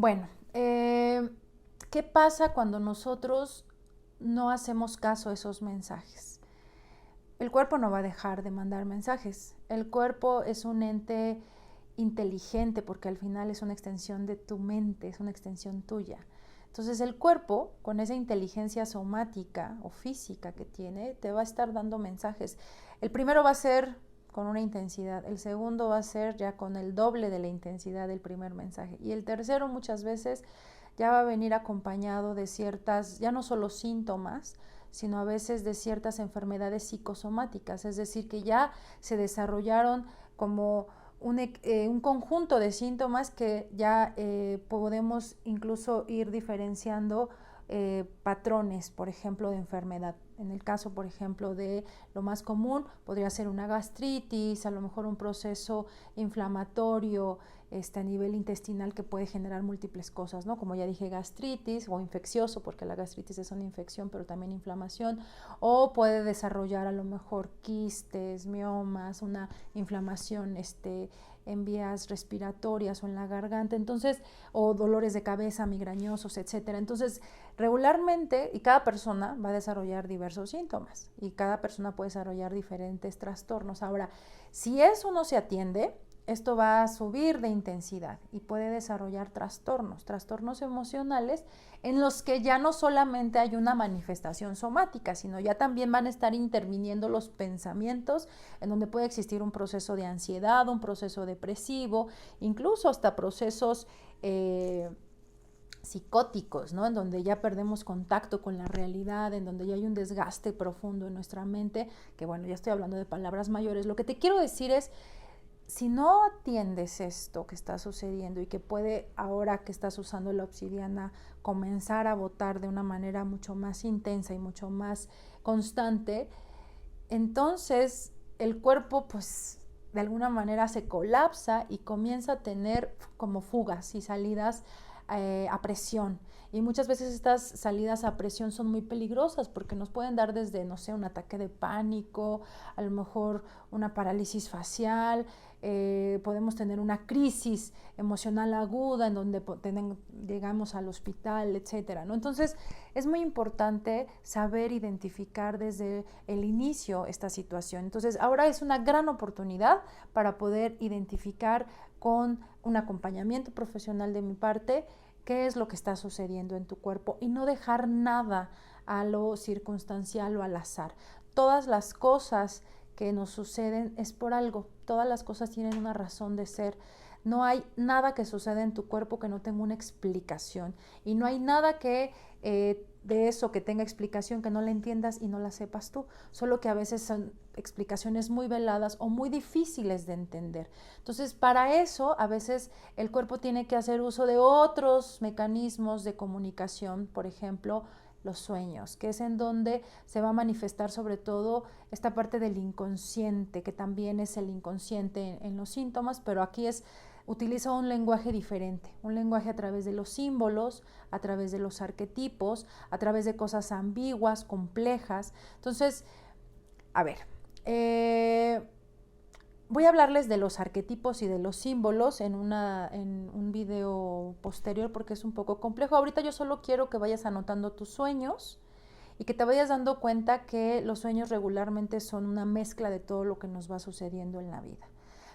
Bueno, ¿qué pasa cuando nosotros no hacemos caso a esos mensajes? El cuerpo no va a dejar de mandar mensajes. El cuerpo es un ente inteligente porque al final es una extensión de tu mente, es una extensión tuya. Entonces el cuerpo, con esa inteligencia somática o física que tiene, te va a estar dando mensajes. El primero va a ser con una intensidad, el segundo va a ser ya con el doble de la intensidad del primer mensaje y el tercero muchas veces ya va a venir acompañado de ciertas, ya no solo síntomas, sino a veces de ciertas enfermedades psicosomáticas, es decir, que ya se desarrollaron como un conjunto de síntomas que ya podemos incluso ir diferenciando patrones, por ejemplo, de enfermedad. En el caso, por ejemplo, de lo más común, podría ser una gastritis, a lo mejor un proceso inflamatorio a nivel intestinal que puede generar múltiples cosas, ¿no? Como ya dije, gastritis o infeccioso, porque la gastritis es una infección, pero también inflamación, o puede desarrollar a lo mejor quistes, miomas, una inflamación en vías respiratorias o en la garganta, entonces, o dolores de cabeza, migrañosos, etcétera. Entonces, regularmente, y cada persona va a desarrollar diversos síntomas, y cada persona puede desarrollar diferentes trastornos. Ahora, si eso no se atiende, esto va a subir de intensidad y puede desarrollar trastornos emocionales en los que ya no solamente hay una manifestación somática, sino ya también van a estar interviniendo los pensamientos, en donde puede existir un proceso de ansiedad, un proceso depresivo, incluso hasta procesos psicóticos, ¿no? En donde ya perdemos contacto con la realidad, en donde ya hay un desgaste profundo en nuestra mente, que bueno, ya estoy hablando de palabras mayores. Lo que te quiero decir es, si no atiendes esto que está sucediendo y que puede, ahora que estás usando la obsidiana, comenzar a botar de una manera mucho más intensa y mucho más constante, entonces el cuerpo pues de alguna manera se colapsa y comienza a tener como fugas y salidas a presión. Y muchas veces estas salidas a presión son muy peligrosas porque nos pueden dar desde, no sé, un ataque de pánico, a lo mejor una parálisis facial, podemos tener una crisis emocional aguda en donde llegamos al hospital, etcétera, ¿no? Entonces es muy importante saber identificar desde el inicio esta situación. Entonces ahora es una gran oportunidad para poder identificar con un acompañamiento profesional de mi parte qué es lo que está sucediendo en tu cuerpo y no dejar nada a lo circunstancial o al azar. Todas las cosas que nos suceden es por algo, todas las cosas tienen una razón de ser. No hay nada que suceda en tu cuerpo que no tenga una explicación y no hay nada que de eso que tenga explicación que no la entiendas y no la sepas tú, solo que a veces son explicaciones muy veladas o muy difíciles de entender. Entonces, para eso a veces el cuerpo tiene que hacer uso de otros mecanismos de comunicación, por ejemplo, los sueños, que es en donde se va a manifestar sobre todo esta parte del inconsciente, que también es el inconsciente en los síntomas, pero aquí utiliza un lenguaje diferente, un lenguaje a través de los símbolos, a través de los arquetipos, a través de cosas ambiguas, complejas. Entonces, a ver, voy a hablarles de los arquetipos y de los símbolos en un video posterior porque es un poco complejo. Ahorita yo solo quiero que vayas anotando tus sueños y que te vayas dando cuenta que los sueños regularmente son una mezcla de todo lo que nos va sucediendo en la vida.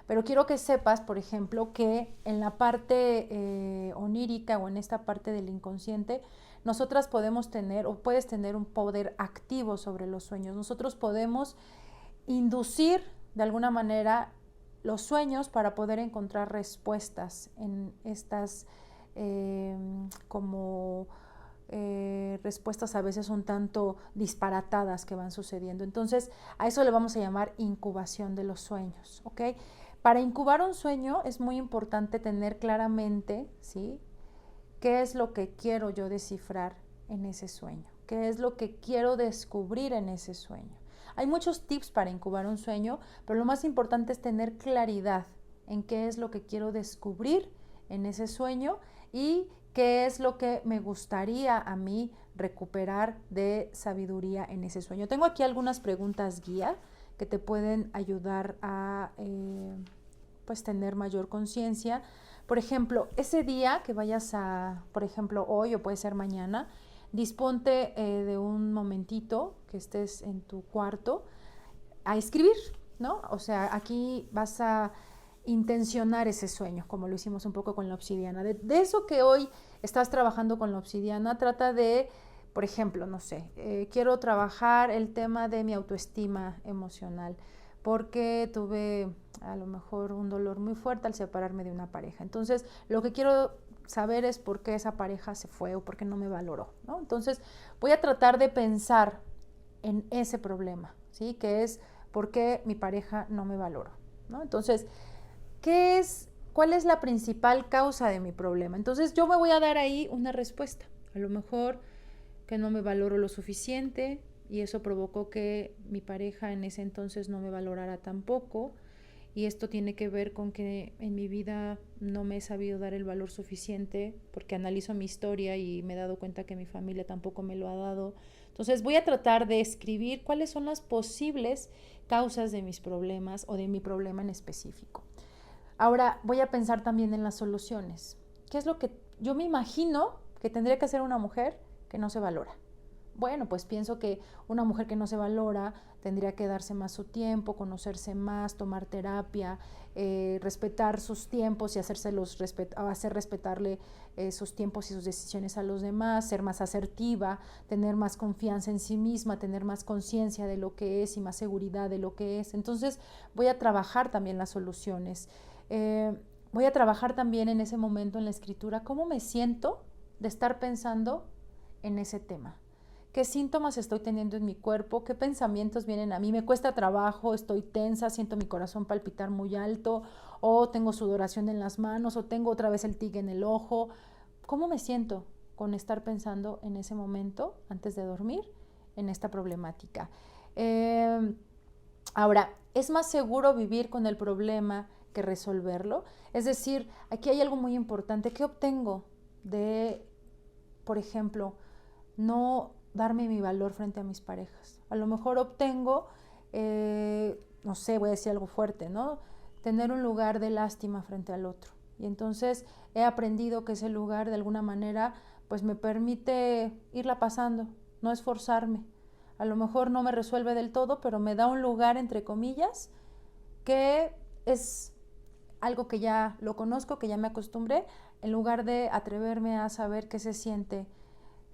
Pero quiero que sepas, por ejemplo, que en la parte onírica o en esta parte del inconsciente, nosotras podemos tener o puedes tener un poder activo sobre los sueños. Nosotros podemos inducir de alguna manera los sueños para poder encontrar respuestas en estas como respuestas a veces un tanto disparatadas que van sucediendo. Entonces, a eso le vamos a llamar incubación de los sueños, ¿ok? Para incubar un sueño es muy importante tener claramente, ¿sí?, qué es lo que quiero yo descifrar en ese sueño, qué es lo que quiero descubrir en ese sueño. Hay muchos tips para incubar un sueño, pero lo más importante es tener claridad en qué es lo que quiero descubrir en ese sueño y qué es lo que me gustaría a mí recuperar de sabiduría en ese sueño. Tengo aquí algunas preguntas guía que te pueden ayudar a pues tener mayor conciencia por ejemplo, ese día que vayas a, por ejemplo, hoy o puede ser mañana, disponte de un momentito que estés en tu cuarto a escribir, ¿no? O sea, aquí vas a intencionar ese sueño, como lo hicimos un poco con la obsidiana. De eso que hoy estás trabajando con la obsidiana, trata de, por ejemplo, no sé, quiero trabajar el tema de mi autoestima emocional, porque tuve a lo mejor un dolor muy fuerte al separarme de una pareja. Entonces, lo que quiero saber es por qué esa pareja se fue o por qué no me valoró, ¿no? Entonces, voy a tratar de pensar en ese problema, ¿sí? Que es por qué mi pareja no me valoró, ¿no? Entonces, ¿cuál es la principal causa de mi problema? Entonces, yo me voy a dar ahí una respuesta. A lo mejor que no me valoro lo suficiente y eso provocó que mi pareja en ese entonces no me valorara tampoco. Y esto tiene que ver con que en mi vida no me he sabido dar el valor suficiente porque analizo mi historia y me he dado cuenta que mi familia tampoco me lo ha dado. Entonces voy a tratar de escribir cuáles son las posibles causas de mis problemas o de mi problema en específico. Ahora voy a pensar también en las soluciones. ¿Qué es lo que yo me imagino que tendría que hacer una mujer que no se valora? Bueno, pues pienso que una mujer que no se valora tendría que darse más su tiempo, conocerse más, tomar terapia, respetar sus tiempos y hacer respetarle sus tiempos y sus decisiones a los demás, ser más asertiva, tener más confianza en sí misma, tener más conciencia de lo que es y más seguridad de lo que es. Entonces voy a trabajar también las soluciones. Voy a trabajar también en ese momento en la escritura cómo me siento de estar pensando en ese tema. ¿Qué síntomas estoy teniendo en mi cuerpo? ¿Qué pensamientos vienen a mí? ¿Me cuesta trabajo? ¿Estoy tensa? ¿Siento mi corazón palpitar muy alto? ¿O tengo sudoración en las manos? ¿O tengo otra vez el tic en el ojo? ¿Cómo me siento con estar pensando en ese momento antes de dormir en esta problemática? Ahora, ¿es más seguro vivir con el problema que resolverlo? Es decir, aquí hay algo muy importante. ¿Qué obtengo de, por ejemplo, no darme mi valor frente a mis parejas? A lo mejor obtengo, no sé, voy a decir algo fuerte, ¿no? Tener un lugar de lástima frente al otro. Y entonces he aprendido que ese lugar de alguna manera pues me permite irla pasando, no esforzarme. A lo mejor no me resuelve del todo, pero me da un lugar, entre comillas, que es algo que ya lo conozco, que ya me acostumbré, en lugar de atreverme a saber qué se siente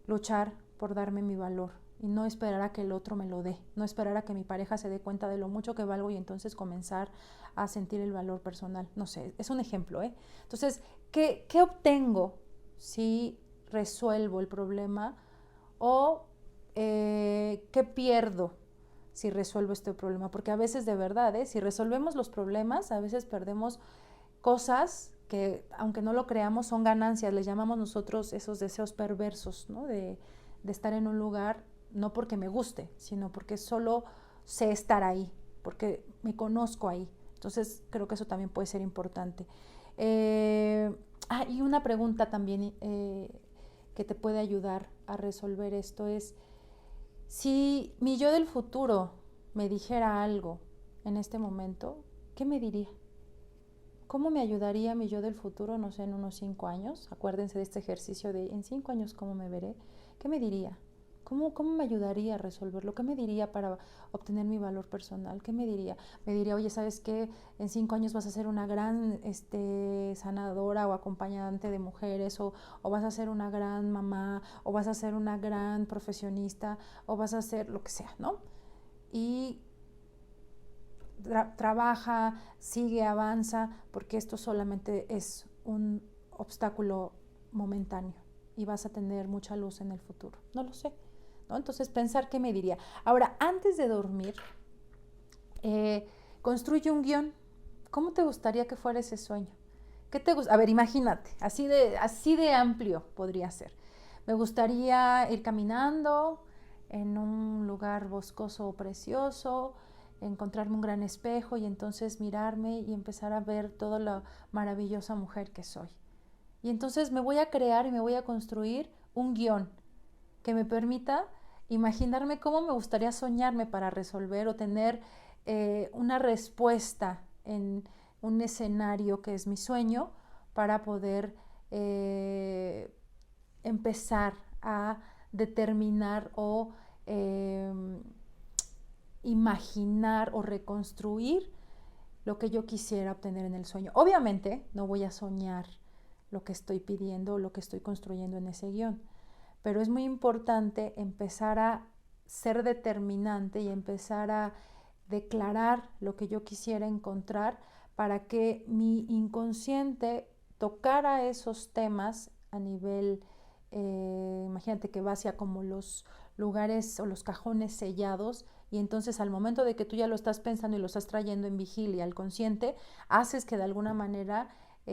luchar por darme mi valor y no esperar a que el otro me lo dé, no esperar a que mi pareja se dé cuenta de lo mucho que valgo y entonces comenzar a sentir el valor personal. No sé, es un ejemplo, ¿eh? Entonces, ¿qué obtengo si resuelvo el problema? O ¿qué pierdo si resuelvo este problema? Porque a veces de verdad, si resolvemos los problemas, a veces perdemos cosas que, aunque no lo creamos, son ganancias. Les llamamos nosotros esos deseos perversos, ¿no? De estar en un lugar, no porque me guste, sino porque solo sé estar ahí, porque me conozco ahí. Entonces creo que eso también puede ser importante. Y una pregunta también que te puede ayudar a resolver esto es: si mi yo del futuro me dijera algo en este momento, ¿qué me diría? ¿Cómo me ayudaría mi yo del futuro, no sé, en unos 5 años? Acuérdense de este ejercicio de en 5 años, ¿cómo me veré? ¿Qué me diría? ¿Cómo me ayudaría a resolverlo? ¿Qué me diría para obtener mi valor personal? ¿Qué me diría? Me diría, oye, ¿sabes qué? En 5 años vas a ser una gran sanadora o acompañante de mujeres, o vas a ser una gran mamá, o vas a ser una gran profesionista, o vas a ser lo que sea, ¿no? Y trabaja, sigue, avanza, porque esto solamente es un obstáculo momentáneo y vas a tener mucha luz en el futuro. No lo sé, ¿no? Entonces pensar qué me diría. Ahora, antes de dormir, construye un guión. ¿Cómo te gustaría que fuera ese sueño? ¿Qué te gusta? A ver, imagínate, así de amplio podría ser. Me gustaría ir caminando en un lugar boscoso o precioso, encontrarme un gran espejo y entonces mirarme y empezar a ver toda la maravillosa mujer que soy. Y entonces me voy a crear y me voy a construir un guión que me permita imaginarme cómo me gustaría soñarme para resolver o tener una respuesta en un escenario que es mi sueño, para poder empezar a determinar o imaginar o reconstruir lo que yo quisiera obtener en el sueño. Obviamente no voy a soñar lo que estoy pidiendo o lo que estoy construyendo en ese guión, pero es muy importante empezar a ser determinante y empezar a declarar lo que yo quisiera encontrar para que mi inconsciente tocara esos temas a nivel, imagínate que va hacia como los lugares o los cajones sellados, y entonces al momento de que tú ya lo estás pensando y lo estás trayendo en vigilia al consciente, haces que de alguna manera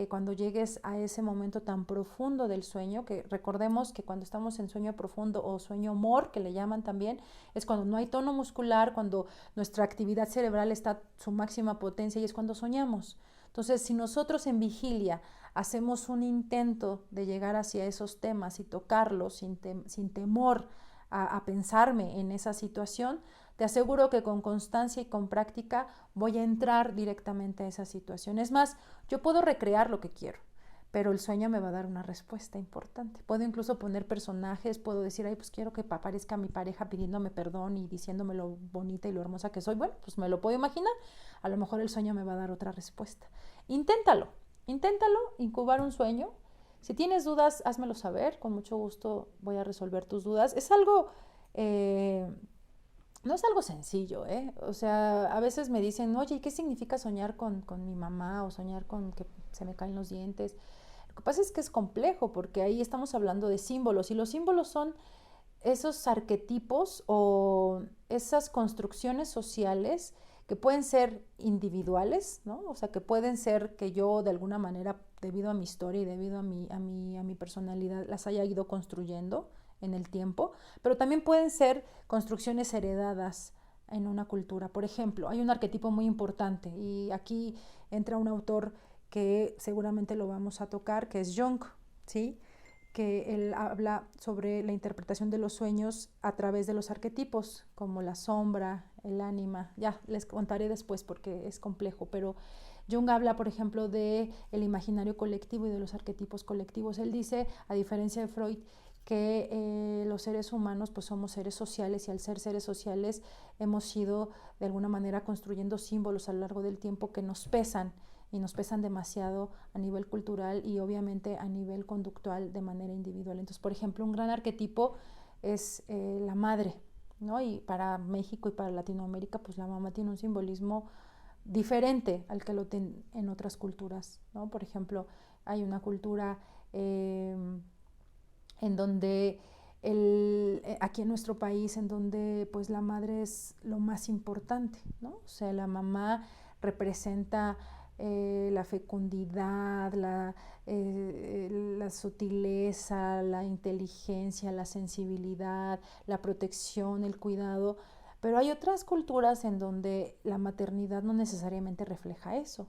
cuando llegues a ese momento tan profundo del sueño, que recordemos que cuando estamos en sueño profundo o sueño MOR, que le llaman también, es cuando no hay tono muscular, cuando nuestra actividad cerebral está a su máxima potencia y es cuando soñamos. Entonces, si nosotros en vigilia hacemos un intento de llegar hacia esos temas y tocarlos sin temor a pensarme en esa situación, te aseguro que con constancia y con práctica voy a entrar directamente a esa situación. Es más, yo puedo recrear lo que quiero, pero el sueño me va a dar una respuesta importante. Puedo incluso poner personajes, puedo decir, ay, pues quiero que aparezca mi pareja pidiéndome perdón y diciéndome lo bonita y lo hermosa que soy. Bueno, pues me lo puedo imaginar. A lo mejor el sueño me va a dar otra respuesta. Inténtalo, incubar un sueño. Si tienes dudas, házmelo saber. Con mucho gusto voy a resolver tus dudas. Es algo... no es algo sencillo, ¿eh? O sea, a veces me dicen, oye, ¿qué significa soñar con mi mamá o soñar con que se me caen los dientes? Lo que pasa es que es complejo porque ahí estamos hablando de símbolos y los símbolos son esos arquetipos o esas construcciones sociales que pueden ser individuales, ¿no? O sea, que pueden ser que yo de alguna manera, debido a mi historia y debido a mi personalidad, las haya ido construyendo en el tiempo, pero también pueden ser construcciones heredadas en una cultura. Por ejemplo, hay un arquetipo muy importante y aquí entra un autor que seguramente lo vamos a tocar, que es Jung, ¿sí? Que él habla sobre la interpretación de los sueños a través de los arquetipos, como la sombra, el ánima. Ya les contaré después porque es complejo, pero Jung habla, por ejemplo, de el imaginario colectivo y de los arquetipos colectivos. Él dice, a diferencia de Freud, que los seres humanos pues somos seres sociales y al ser seres sociales hemos ido de alguna manera construyendo símbolos a lo largo del tiempo que nos pesan y nos pesan demasiado a nivel cultural y obviamente a nivel conductual de manera individual. Entonces, por ejemplo, un gran arquetipo es la madre, ¿no? Y para México y para Latinoamérica, pues la mamá tiene un simbolismo diferente al que lo tiene en otras culturas, ¿no? Por ejemplo, hay una cultura en donde aquí en nuestro país, en donde pues la madre es lo más importante, ¿no? O sea, la mamá representa la fecundidad, la sutileza, la inteligencia, la sensibilidad, la protección, el cuidado, pero hay otras culturas en donde la maternidad no necesariamente refleja eso.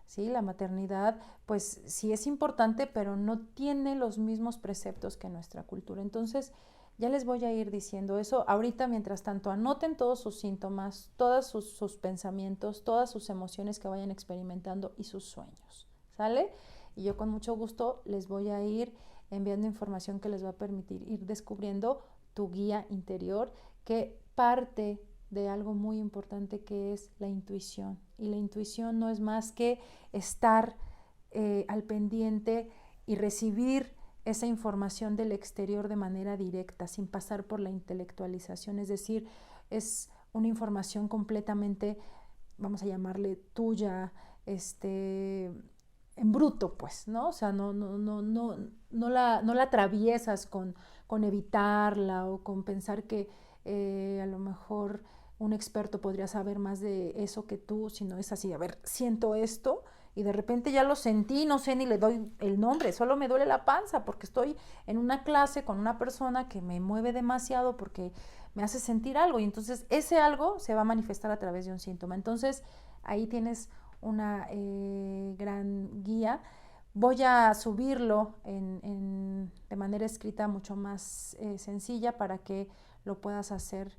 ¿Sí? La maternidad, pues sí es importante, pero no tiene los mismos preceptos que nuestra cultura. Entonces, ya les voy a ir diciendo eso. Ahorita, mientras tanto, anoten todos sus síntomas, todos sus pensamientos, todas sus emociones que vayan experimentando y sus sueños. ¿Sale? Y yo con mucho gusto les voy a ir enviando información que les va a permitir ir descubriendo tu guía interior, que parte de algo muy importante que es la intuición. Y la intuición no es más que estar al pendiente y recibir esa información del exterior de manera directa, sin pasar por la intelectualización. Es decir, es una información completamente, vamos a llamarle tuya, en bruto, pues, ¿no? O sea, no la atraviesas con evitarla o con pensar que a lo mejor un experto podría saber más de eso que tú, si no es así, a ver, siento esto y de repente ya lo sentí, no sé ni le doy el nombre, solo me duele la panza porque estoy en una clase con una persona que me mueve demasiado porque me hace sentir algo y entonces ese algo se va a manifestar a través de un síntoma. Entonces ahí tienes una gran guía. Voy a subirlo de manera escrita mucho más sencilla para que lo puedas hacer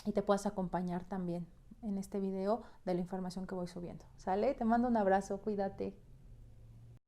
y te puedas acompañar también en este video de la información que voy subiendo. ¿Sale? Te mando un abrazo, cuídate.